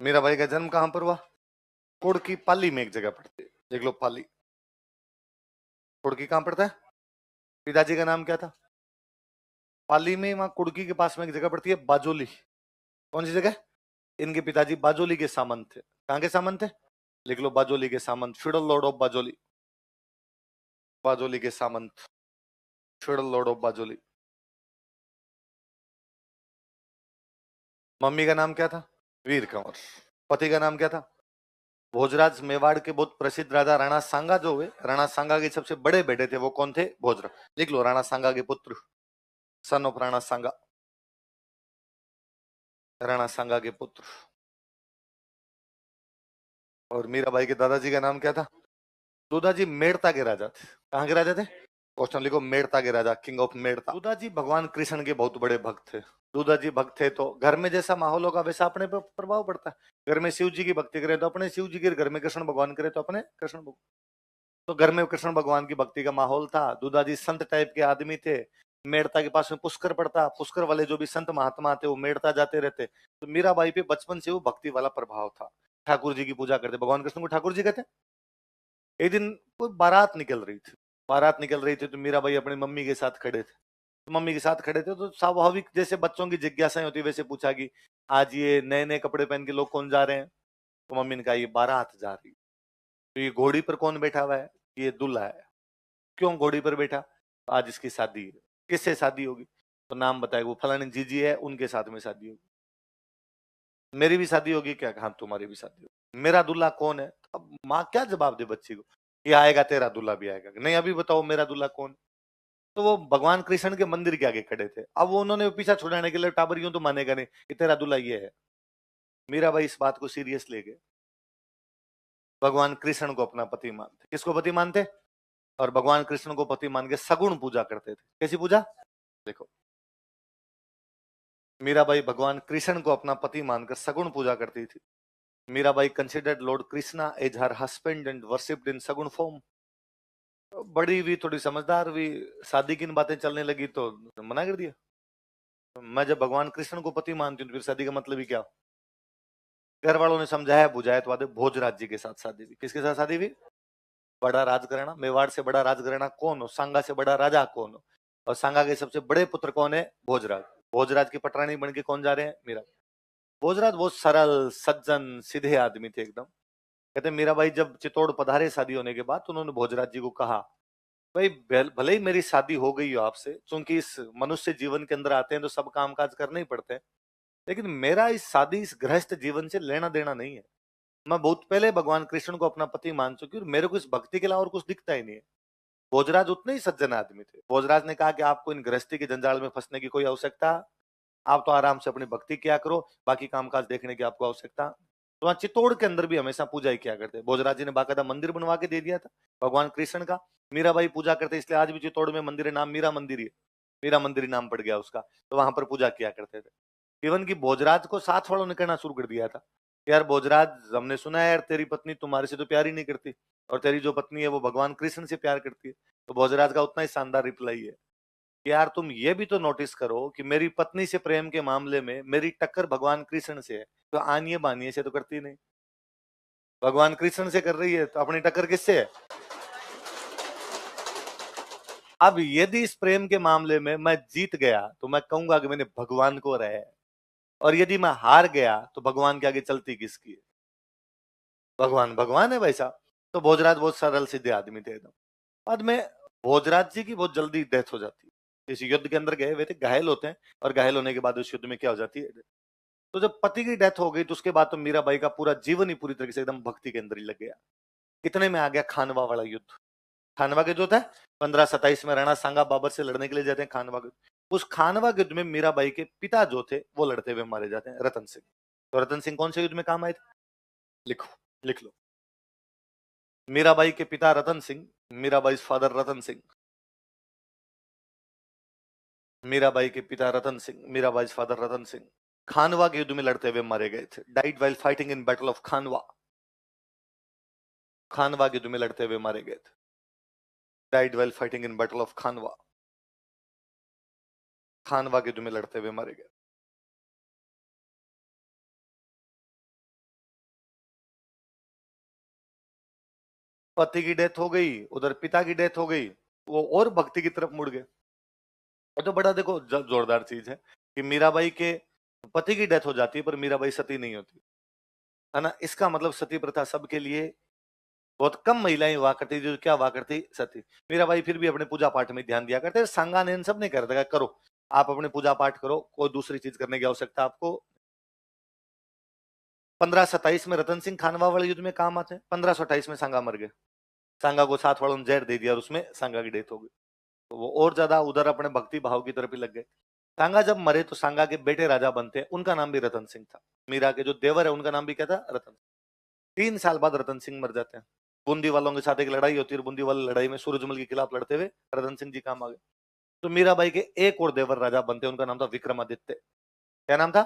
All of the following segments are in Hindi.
मीराबाई का जन्म कहां पर हुआ? कुड़की पाली में एक जगह पड़ती है, देख लो पाली। कुड़की कहां पड़ता है? पिताजी का नाम क्या था? पाली में, वहां कुड़की के पास में एक जगह पड़ती है बाजोली। कौन सी जगह? इनके पिताजी बाजोली के सामंत थे। कहां के सामंत थे? लिख लो, बाजोली के सामंत, फ्यूडल लॉर्ड ऑफ बाजोली। बाजोली के सामंत, फ्यूडल लॉर्ड ऑफ बाजोली। मम्मी का नाम क्या था? वीर कंवर। पति का नाम क्या था? भोजराज। मेवाड़ के बहुत प्रसिद्ध राजा राणा सांगा जो हुए, राणा सांगा के सबसे बड़े बेटे थे, वो कौन थे? भोजराज। लिख लो, राणा सांगा के पुत्र, सन ऑफ राणा सांगा, राणा सांगा के पुत्र। और मीराबाई के दादाजी का नाम क्या था? दूधाजी मेड़ता के राजा थे। कहाँ के राजा थे? क्वेश्चन लिखो, मेड़ता के राजा, किंग ऑफ मेड़ता। दूधाजी भगवान कृष्ण के बहुत बड़े भक्त थे। दूधाजी भक्त थे तो घर में जैसा माहौल होगा वैसा अपने पर प्रभाव पड़ता है। घर में शिव जी की भक्ति करें तो अपने शिव जी के, घर में कृष्ण भगवान करे तो अपने कृष्ण भगवान। तो घर में कृष्ण भगवान की भक्ति का माहौल था। दूधाजी संत टाइप के आदमी थे। मेड़ता के पास में पुष्कर पड़ता, पुष्कर वाले जो भी संत महात्मा थे वो मेड़ता जाते रहते। तो मीराबाई पे बचपन से वो भक्ति वाला प्रभाव था। ठाकुर जी की पूजा करते, भगवान कृष्ण को ठाकुर जी कहते। एक दिन कोई बारात निकल रही थी, बारात निकल रही थी तो मीराबाई अपनी मम्मी के साथ खड़े थे। तो मम्मी के साथ खड़े थे तो स्वाभाविक जैसे बच्चों की जिज्ञासाएं होती वैसे पूछा कि आज ये नए नए कपड़े पहन के लोग कौन जा रहे हैं? तो मम्मी ने कहा ये बारात जा रही। तो ये घोड़ी पर कौन बैठा हुआ है? ये दूल्हा है। क्यों घोड़ी पर बैठा? आज इसकी शादी है। किससे शादी होगी? तो नाम बताए, वो फलानी जीजी है, उनके साथ में शादी होगी। मेरी भी शादी होगी क्या? हाँ तुम्हारी भी शादी होगी। मेरा दूल्हा कौन है? अब माँ क्या जवाब दे बच्ची को? ये आएगा, तेरा दूल्हा भी आएगा। नहीं अभी बताओ मेरा दूल्हा कौन? तो वो भगवान कृष्ण के मंदिर के आगे खड़े थे। अब वो उन्होंने पीछा छुड़ाने के लिए, टाबर यूं तो मानेगा नहीं कि तेरा दूल्हा ये है। मीराबाई इस बात को सीरियस ले गए। भगवान कृष्ण को अपना पति मानते। किसको पति मानते? और भगवान कृष्ण को पति मान के सगुण पूजा करते थे। कैसी पूजा? देखो, मीराबाई भगवान कृष्ण को अपना पति मानकर सगुण पूजा करती थी। Mirabai considered Lord Krishna as her husband and worshipped in saguna form. बड़ी भी, थोड़ी समझदार भी, शादी की बातें चलने लगी तो मना कर दिया। मैं जब भगवान कृष्ण को पति मानती हूँ तो फिर शादी का मतलब ही क्या? घर वालों ने समझाया बुझाया तो बाद भोजराज जी के साथ शादी हुई। किसके साथ शादी हुई? बड़ा राजघराना, मेवाड़ से बड़ा राजघराना कौन हो? सांगा से बड़ा राजा कौन हो? और सांगा के सबसे बड़े पुत्र कौन है? भोजराज। भोजराज की पटरानी बन के कौन जा रहे हैं? मीरा। भोजराज बहुत सरल सज्जन सीधे आदमी थे एकदम। कहते मीराबाई जब चित्तौड़ पधारे शादी होने के बाद तो उन्होंने भोजराज जी को कहा, भाई भले ही मेरी शादी हो गई हो आपसे, क्योंकि इस मनुष्य जीवन के अंदर आते हैं तो सब काम काज करने ही पड़ते हैं, लेकिन मेरा इस शादी, इस गृहस्थ जीवन से लेना देना नहीं है। मैं बहुत पहले भगवान कृष्ण को अपना पति मान चुकी हूँ, मेरे को इस भक्ति के अलावा और कुछ दिखता ही नहीं है। भोजराज उतने ही सज्जन आदमी थे। भोजराज ने कहा कि आपको इन गृहस्थी के जंजाल में फंसने की कोई आवश्यकता, आप तो आराम से अपनी भक्ति किया करो, बाकी कामकाज देखने की आपको आवश्यकता। तो वहां चित्तौड़ के अंदर भी हमेशा पूजा ही किया करते। भोजराज जी ने बाकायदा मंदिर बनवा के दे दिया था भगवान कृष्ण का। मीराबाई पूजा करते, इसलिए आज भी चित्तौड़ में मंदिर है, नाम मीरा मंदिर ही है। मीरा मंदिर ही नाम पड़ गया उसका। तो वहां पर पूजा किया करते थे। इवन की भोजराज को साथ वालों ने कहना शुरू कर दिया था, यार भोजराज, हमने सुना है यार तेरी पत्नी तुम्हारे से तो प्यार ही नहीं करती, और तेरी जो पत्नी है वो भगवान कृष्ण से प्यार करती है। तो भोजराज का उतना ही शानदार रिप्लाई है, यार तुम ये भी तो नोटिस करो कि मेरी पत्नी से प्रेम के मामले में मेरी टक्कर भगवान कृष्ण से है, तो आनिए बानिए से तो करती नहीं। भगवान कृष्ण से कर रही है तो अपनी टक्कर किससे है? अब यदि इस प्रेम के मामले में मैं जीत गया तो मैं कहूंगा कि मैंने भगवान को रहा है, और यदि मैं हार गया तो भगवान के आगे चलती किसकी है? भगवान भगवान है भाई साहब। तो भोजराज बहुत सरल सीधे आदमी थे एकदम। बाद में भोजराज जी की बहुत जल्दी डेथ हो जाती है। इस युद्ध के अंदर गए हुए थे, घायल होते हैं, और घायल होने के बाद उस युद्ध में क्या हो जाती है? तो जब पति की डेथ हो गई तो उसके बाद तो मीराबाई का पूरा जीवन ही पूरी तरीके से एकदम भक्ति के अंदर ही लग गया। इतने में आ गया खानवा वाला युद्ध। खानवा के जो था 1527 में राणा सांगा बाबर से लड़ने के लिए जाते हैं खानवा युद्ध। उस खानवा युद्ध में मीराबाई के पिता जो थे वो लड़ते हुए मारे जाते हैं, रतन सिंह। तो रतन सिंह कौन से युद्ध में काम आए थे? लिखो, लिख लो, मीराबाई के पिता रतन सिंह, मीराबाई फादर रतन सिंह। मीराबाई के पिता रतन सिंह, मीराबाई फादर रतन सिंह खानवा के युद्ध में लड़ते हुए मारे गए थे। Died while fighting in battle of Khanwa. Khanwa के युद्ध में लड़ते हुए मारे गए थे। Died while fighting in battle of Khanwa. Khanwa के युद्ध में लड़ते हुए मारे गए। पति की डेथ हो गई, उधर पिता की डेथ हो गई, वो और भक्ति की तरफ मुड़ गए। ये तो बड़ा देखो जोरदार चीज है कि मीराबाई के पति की डेथ हो जाती है पर मीराबाई सती नहीं होती, है ना। इसका मतलब सती प्रथा सबके लिए, बहुत कम महिलाएं हुआ करती जो क्या हुआ करती सती। मीराबाई फिर भी अपने पूजा पाठ में ध्यान दिया करते, सांगा ने इन सब नहीं करता, करो आप अपने पूजा पाठ करो, कोई दूसरी चीज करने की आवश्यकता आपको। 1527 में रतन सिंह खानवा वाले युद्ध में काम आते हैं, 1528 में सांगा मर गए, सांगा को साथ वालों ने जहर दे दिया और उसमें सांगा की डेथ हो गई। तो वो और ज्यादा उधर अपने भक्ति भाव की तरफ ही लग गए। सांगा जब मरे तो सांगा के बेटे राजा बनते हैं, उनका नाम भी रतन सिंह था। मीरा के जो देवर है उनका नाम भी क्या था, रतन। 3 साल बाद रतन सिंह मर जाते हैं। बूंदी वालों के साथ एक लड़ाई होती है, बूंदी वाली लड़ाई में सूरजमल के खिलाफ लड़ते हुए रतन सिंह जी काम आ गए। तो मीराबाई के एक और देवर राजा बनते हैं, उनका नाम था विक्रमादित्य। क्या नाम था,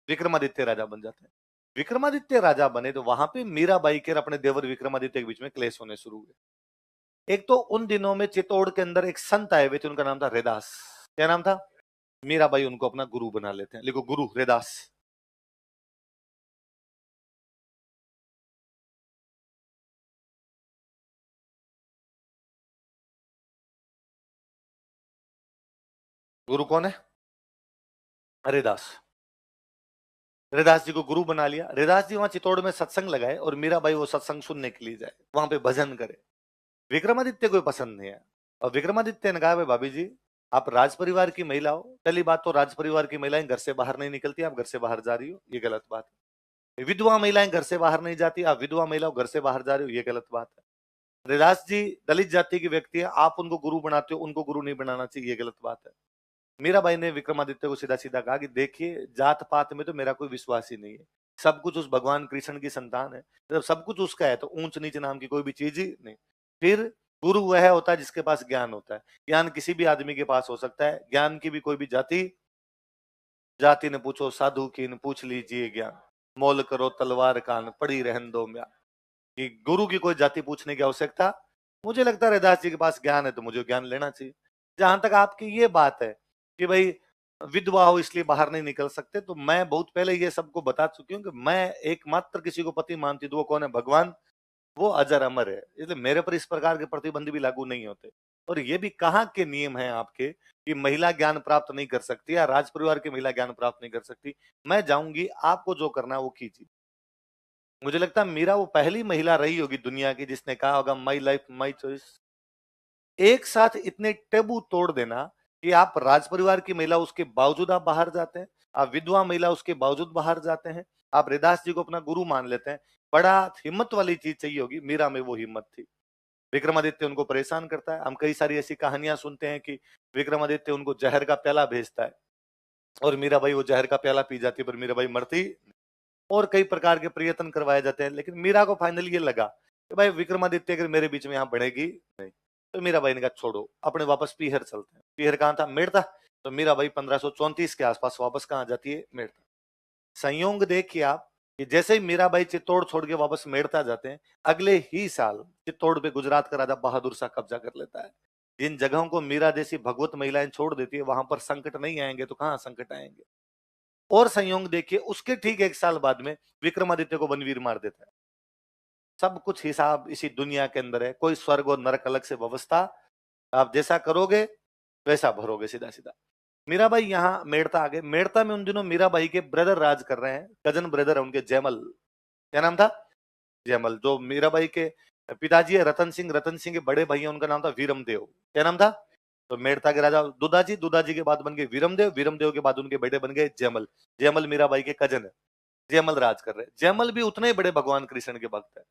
विक्रमादित्य राजा बन जाते हैं। विक्रमादित्य राजा बने तो वहां पे मीराबाई के और अपने देवर विक्रमादित्य के बीच में क्लेश होने शुरू हुए। एक तो उन दिनों में चित्तौड़ के अंदर एक संत आए हुए थे, उनका नाम था रेदास। क्या नाम था, मीराबाई उनको अपना गुरु बना लेते हैं, लिखो गुरु रेदास। गुरु कौन है, रेदास। रेदास जी को गुरु बना लिया। रेदास जी वहां चित्तौड़ में सत्संग लगाए और मीराबाई वो सत्संग सुनने के लिए जाए, वहां पे भजन करे। विक्रमादित्य को पसंद नहीं है, और विक्रमादित्य ने कहा भाई भाभी जी आप राज परिवार की महिला हो, पहली बात तो राज परिवार की महिलाएं घर से बाहर नहीं निकलती, आप घर से बाहर जा रही हो, ये गलत बात है। विधवा महिलाएं घर से बाहर नहीं जाती, आप विधवा महिला हो घर से बाहर जा रही हो, ये गलत बात है। रैदास जी दलित जाति की व्यक्ति है, आप उनको गुरु बनाते हो, उनको गुरु नहीं बनाना चाहिए, ये गलत बात है। मीराबाई ने विक्रमादित्य को सीधा सीधा कहा कि देखिए जात पात में तो मेरा कोई विश्वास ही नहीं है, सब कुछ उस भगवान कृष्ण की संतान है, जब सब कुछ उसका है तो ऊंच नीच नाम की कोई भी चीज ही नहीं। फिर गुरु वह होता है जिसके पास ज्ञान होता है, ज्ञान किसी भी आदमी के पास हो सकता है, ज्ञान की भी कोई भी जाति, जाति ने पूछो साधु की न पूछ लीजिए ज्ञान, मोल करो तलवार कान पड़ी रहन दो म्या। कि गुरु की कोई जाति पूछने की आवश्यकता, मुझे लगता है रैदास जी के पास ज्ञान है तो मुझे ज्ञान लेना चाहिए। जहां तक आपकी ये बात है कि भाई विधवा हो इसलिए बाहर नहीं निकल सकते, तो मैं बहुत पहले ये सबको बता चुकी हूँ कि मैं एकमात्र किसी को पति मानती हूँ, वो कौन है, भगवान, वो अजर अमर है, इसलिए मेरे पर इस प्रकार के प्रतिबंध भी लागू नहीं होते। और ये भी कहाँ के नियम है आपके कि महिला ज्ञान प्राप्त नहीं कर सकती या राज परिवार की महिला ज्ञान प्राप्त नहीं कर सकती। मैं जाऊंगी, आपको जो करना है वो कीजिए। मुझे लगता है मीरा वो पहली महिला रही होगी दुनिया की जिसने कहा होगा माई लाइफ माई चॉइस। एक साथ इतने टेबू तोड़ देना कि आप राज परिवार की महिला उसके बावजूद आप बाहर जाते हैं, आप विधवा महिला उसके बावजूद बाहर जाते हैं, आप रैदास जी को अपना गुरु मान लेते हैं, बड़ा हिम्मत वाली चीज चाहिए होगी। मीरा में वो हिम्मत थी। विक्रमादित्य उनको परेशान करता है, हम कई सारी ऐसी कहानियां सुनते हैं कि विक्रमादित्य उनको जहर का प्याला भेजता है और मीराबाई वो जहर का प्याला पी जाती है, पर मीराबाई मरती। और कई प्रकार के प्रयत्न करवाए जाते हैं, लेकिन मीरा को फाइनली ये लगा कि भाई विक्रमादित्य अगर मेरे बीच में यहाँ बढ़ेगी नहीं, तो मीराबाई ने कहा छोड़ो, अपने वापस पीहर चलते हैं। पीहर कहाँ था, मेड़ता। तो मीराबाई 1534 के आसपास वापस कहाँ जाती है, मेड़ता। संयोग देखिए आप कि जैसे ही मीराबाई चित्तौड़ छोड़ के वापस मेड़ता जाते हैं, अगले ही साल चित्तौड़ पे गुजरात का राजा बहादुर शाह कब्जा कर लेता है। जिन जगहों को मीरा जैसी भगवत महिलाएं छोड़ देती है, वहां पर संकट नहीं आएंगे तो कहां संकट आएंगे। और संयोग देखिए उसके ठीक 1 साल बाद में विक्रमादित्य को बनवीर मार देता है। सब कुछ हिसाब इसी दुनिया के अंदर है, कोई स्वर्ग और नरक अलग से व्यवस्था, आप जैसा करोगे वैसा भरोगे, सीधा सीधा। मीराबाई यहाँ मेड़ता आ गए। मेड़ता में उन दिनों मीराबाई के ब्रदर राज कर रहे हैं, कजन ब्रदर है उनके, जयमल। क्या नाम था, जयमल। जो मीराबाई के पिताजी है रतन सिंह, रतन सिंह के बड़े भाई है उनका नाम था वीरमदेव। क्या नाम था, तो मेड़ता के राजा दुदाजी, दुदाजी के बाद बन गए वीरमदेव, वीरमदेव के बाद उनके बेटे बन गए जयमल। जयमल मीराबाई के कजन है, जयमल राज कर रहे हैं। जयमल भी उतने ही बड़े भगवान कृष्ण के भक्त है।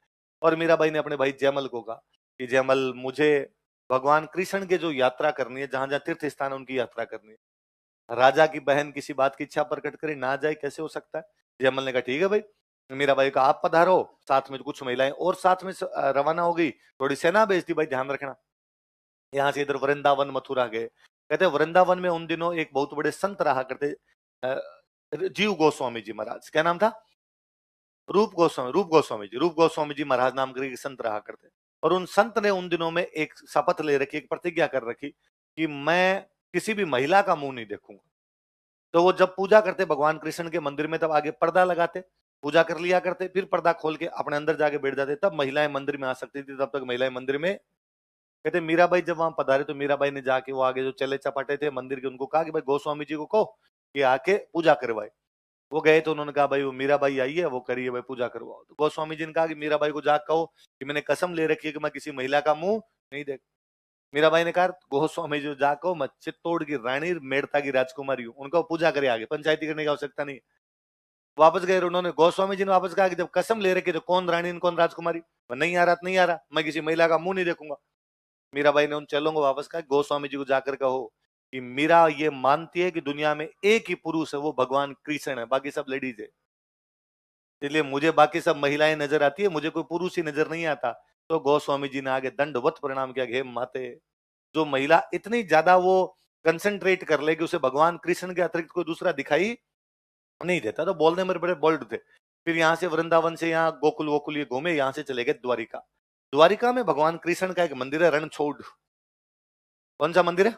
और मीराबाई ने अपने भाई जयमल को कहा कि जयमल मुझे भगवान कृष्ण के जो यात्रा करनी है, जहां जहां तीर्थ स्थान है उनकी यात्रा करनी है। राजा की बहन किसी बात की इच्छा प्रकट करे ना जाए, कैसे हो सकता है। जयमल ने कहा ठीक है भाई। मीराबाई का आप पधारो, साथ में कुछ महिलाएं और साथ में रवाना हो गई, थोड़ी सेना भेज दी, भाई ध्यान रखना। यहाँ से इधर वृंदावन मथुरा गए। कहते वृंदावन में उन दिनों एक बहुत बड़े संत रहा करते, जीव गोस्वामी जी महाराज। क्या नाम था, रूप गोस्वामी, रूप गोस्वामी जी, रूप गोस्वामी जी महाराज नाम करके संत रहा करते। और उन संत ने उन दिनों में एक शपथ ले रखी, एक प्रतिज्ञा कर रखी कि मैं किसी भी महिला का मुंह नहीं देखूंगा। तो वो जब पूजा करते भगवान कृष्ण के मंदिर में, तब आगे पर्दा लगाते, पूजा कर लिया करते, फिर पर्दा खोल के अपने अंदर जाके बैठ जाते। तब महिलाएं मंदिर में आ सकती थी, तब तक महिलाएं मंदिर में। कहते मीराबाई जब वहां पधारे तो मीराबाई ने जाके वो आगे जो चले चपाटे थे मंदिर के, उनको कहा कि भाई गोस्वामी जी को कहो कि आके पूजा करवाए। वो गए तो उन्होंने कहा भाई वो मीराबाई आई है, वो करिए भाई पूजा करवाओ। तो गोस्वामी जी ने कहा कि मीराबाई को जाकर कहो कि मैंने कसम ले रखी है कि मैं किसी महिला का मुंह नहीं देख। मीराबाई ने कहा गोस्वामी जी जाको, मैं चित्तौड़ की रानी मेड़ता की राजकुमारी हूँ, उनको पूजा करे, आगे पंचायती करने की आवश्यकता नहीं। वापस गए उन्होंने, गोस्वामी जी ने वापस कहा कि जब कसम ले रखी तो कौन रानी कौन राजकुमारी, मैं नहीं आ रहा तो नहीं आ रहा, मैं किसी महिला का मुंह नहीं देखूंगा। मीराबाई ने उन चेलों को वापस कहा गोस्वामी जी को जाकर कहो कि मीरा ये मानती है कि दुनिया में एक ही पुरुष है, वो भगवान कृष्ण है, बाकी सब लेडीज है। इसलिए मुझे बाकी सब महिलाएं नजर आती है, मुझे कोई पुरुष ही नजर नहीं आता। तो गोस्वामी जी ने आगे दंडवत प्रणाम किया, हे माते, जो महिला इतनी ज्यादा वो कंसंट्रेट कर ले कि उसे भगवान कृष्ण के अतिरिक्त कोई दूसरा दिखाई नहीं देता, तो बोलने में बड़े बोल्ड थे। फिर यहाँ से वृंदावन से यहाँ गोकुल वोकुल ये घूमे, यहाँ से चले गए द्वारिका। द्वारिका में भगवान कृष्ण का एक मंदिर है, रणछोड़। कौन सा मंदिर है?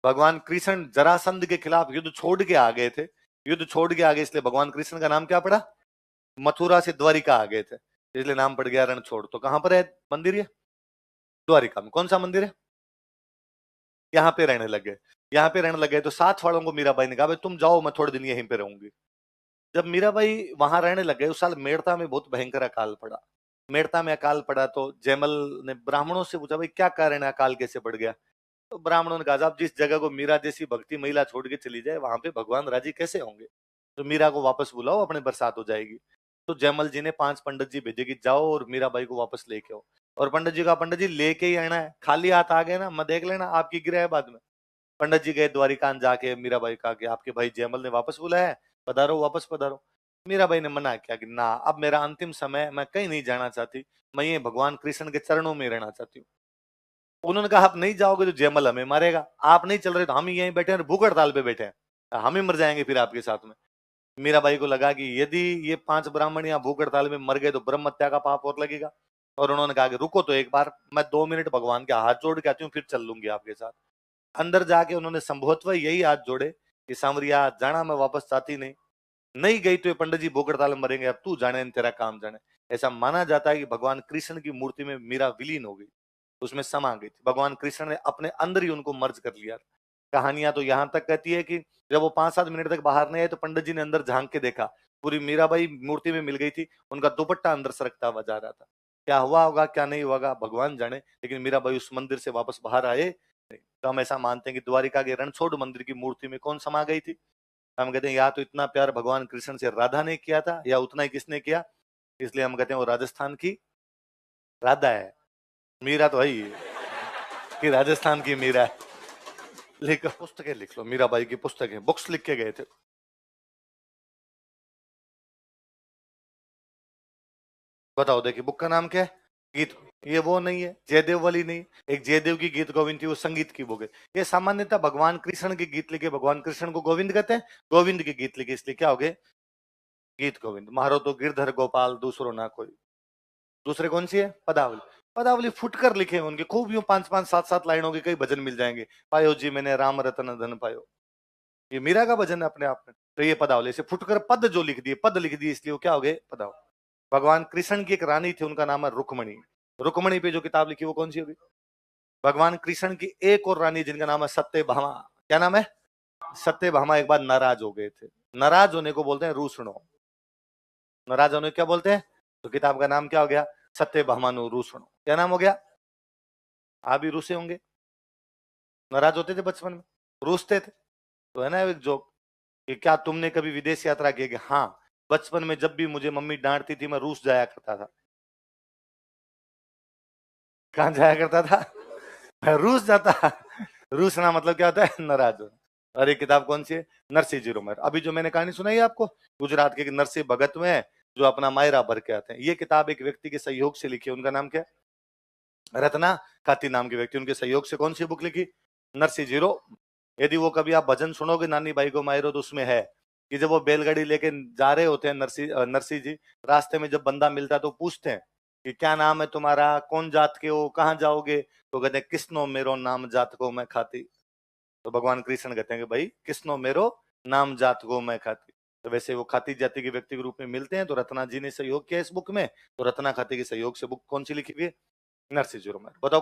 भगवान कृष्ण जरासंध के खिलाफ युद्ध छोड़ के आ गए थे, युद्ध छोड़ के आ गए, इसलिए भगवान कृष्ण का नाम क्या पड़ा? मथुरा से द्वारिका आ गए थे, इसलिए नाम पड़ गया रणछोड़। तो कहां पर है मंदिर ये? द्वारिका में। कौन सा मंदिर है? यहाँ पे रहने लगे। यहाँ पे रहने लगे तो साथ वालों को मीराबाई ने कहा भाई तुम जाओ, मैं थोड़े दिन यहीं पे रहूंगी। जब मीराबाई वहां रहने लगे, उस साल मेड़ता में बहुत भयंकर अकाल पड़ा। मेड़ता में अकाल पड़ा तो जयमल ने ब्राह्मणों से पूछा भाई क्या कारण है, अकाल कैसे पड़ गया? तो ब्राह्मणों ने कहा साहब जिस जगह को मीरा जैसी भक्ति महिला छोड़ के चली जाए, वहां पे भगवान राजी कैसे होंगे? तो मीरा को वापस बुलाओ, अपने बरसात हो जाएगी। तो जयमल जी ने 5 पंडित जी भेजे कि जाओ और मीराबाई को वापस लेके आओ। और पंडित जी का, पंडित जी लेके ही आना है, खाली हाथ आ गए ना मैं देख लेना, आपकी गिरह है बाद में। पंडित जी गए द्वारिका जाके, मीराबाई कहा कि आपके भाई जयमल ने वापस बुलाया है, पधारो वापस पधारो। मीराबाई ने मना किया कि ना, अब मेरा अंतिम समय, मैं कहीं नहीं जाना चाहती, मैं ये भगवान कृष्ण के चरणों में रहना चाहती हूँ। उन्होंने कहा आप नहीं जाओगे तो जयमल हमें मारेगा, आप नहीं चल रहे तो हम ही यहीं बैठे हैं, भूख हड़ताल पे बैठे हैं, हम ही मर जाएंगे फिर आपके साथ में। मीराबाई को लगा कि यदि ये 5 ब्राह्मण यहाँ भूख हड़ताल में मर गए तो ब्रह्म हत्या का पाप और लगेगा। और उन्होंने कहा कि रुको तो एक बार, मैं 2 मिनट भगवान के हाथ जोड़ के आती हूँ, फिर चल लूंगी आपके साथ। अंदर जाके उन्होंने संभवतः यही हाथ जोड़े कि सांवरिया जाना, मैं वापस चाहती नहीं, नहीं गई तो ये पंडित जी भूख हड़ताल में मरेंगे, अब तू जाने तेरा काम जाने। ऐसा माना जाता है कि भगवान कृष्ण की मूर्ति में मीरा विलीन हो गई, उसमें समा गई थी, भगवान कृष्ण ने अपने अंदर ही उनको मर्ज कर लिया। कहानियां तो यहां तक कहती है कि जब वो 5-7 मिनट तक बाहर नहीं आए तो पंडित जी ने अंदर झांक के देखा, पूरी मीराबाई मूर्ति में मिल गई थी, उनका दुपट्टा अंदर सरकता हुआ जा रहा था। क्या हुआ होगा क्या नहीं होगा भगवान जाने, लेकिन मीराबाई उस मंदिर से वापस बाहर आए नहीं। तो हम ऐसा मानते हैं कि द्वारिका के रणछोड़ मंदिर की मूर्ति में कौन समा गई थी? हम कहते हैं या तो इतना प्यार भगवान कृष्ण से राधा ने किया था, या उतना ही किसने किया, इसलिए हम कहते हैं वो राजस्थान की राधा है। मीरा तो है ही कि राजस्थान की मीरा है। लिख पुस्तकें लिख लो, मीराबाई की पुस्तकें, बुक्स लिख के गए थे। बताओ देखिए बुक का नाम क्या है? गीत। ये वो नहीं है, जयदेव वाली नहीं। एक जयदेव की गीत गोविंद थी, वो संगीत की बुक है। ये सामान्यतः भगवान कृष्ण के गीत लिखे, भगवान कृष्ण को गोविंद कहते हैं, गोविंद के गीत लिखे, इसलिए क्या हो गए? गीत गोविंद। मारो तो गिरधर गोपाल दूसरो ना कोई। दूसरे कौन सी है? पदावली। पदावली फुटकर लिखे हैं उनके, खूब यूं 5-5 7-7 लाइनों के कई भजन मिल जाएंगे। पायो जी मैंने राम रतन धन पायो, ये मीरा का भजन है अपने आप में। तो ये पदावली से फुटकर पद जो लिख दिए, पद लिख दिए, इसलिए वो क्या हो गए? पदावली। भगवान कृष्ण की एक रानी थी, उनका नाम है रुक्मणी। रुक्मणी पे जो किताब लिखी वो कौन सी होगी? भगवान कृष्ण की एक और रानी जिनका नाम है सत्यभामा। क्या नाम है? सत्यभामा एक बार नाराज हो गए थे। नाराज होने को बोलते हैं रूसणो। नाराज होने को क्या बोलते हैं? तो किताब का नाम क्या हो गया? सत्यभामानु रूसणो। क्या नाम हो गया? आप भी रूसे होंगे, नाराज होते थे बचपन में, रूसते थे। तो है ना एक जोक कि क्या तुमने कभी विदेश यात्रा की? हाँ, बचपन में जब भी मुझे मम्मी डांटती थी मैं रूस जाया करता था। कहाँ जाया करता था? मैं रूस जाता। रूसना मतलब क्या होता है? नाराज होना। और ये किताब कौन सी है? नरसिंह जीरो मर। अभी जो मैंने कहानी सुनाई आपको, गुजरात के नरसिंह भगत में है, जो अपना मायरा भर के आते हैं। ये किताब एक व्यक्ति के सहयोग से लिखी है, उनका नाम क्या है? रत्ना खाती नाम के व्यक्ति, उनके सहयोग से कौन सी बुक लिखी? नरसिंह जीरो। यदि वो कभी आप भजन सुनोगे नानी भाई को मायरो, तो उसमें है कि जब वो बैलगाड़ी लेके जा रहे होते हैं नरसिंह जी, रास्ते में जब बंदा मिलता है तो पूछते हैं कि क्या नाम है तुम्हारा, कौन जात के हो, कहाँ जाओगे? तो कहते हैं किसनो मेरो नाम जात को मैं खाती। तो भगवान कृष्ण कहते हैं कि भाई किसनो मेरो नाम जात को मैं खाती। तो वैसे वो खाती जाति के व्यक्ति के रूप में मिलते हैं। तो रत्ना जी ने सहयोग किया इस बुक में, तो रत्ना खाती के सहयोग से बुक कौन सी लिखी हुई है? नरसिंह जीरो। बताओ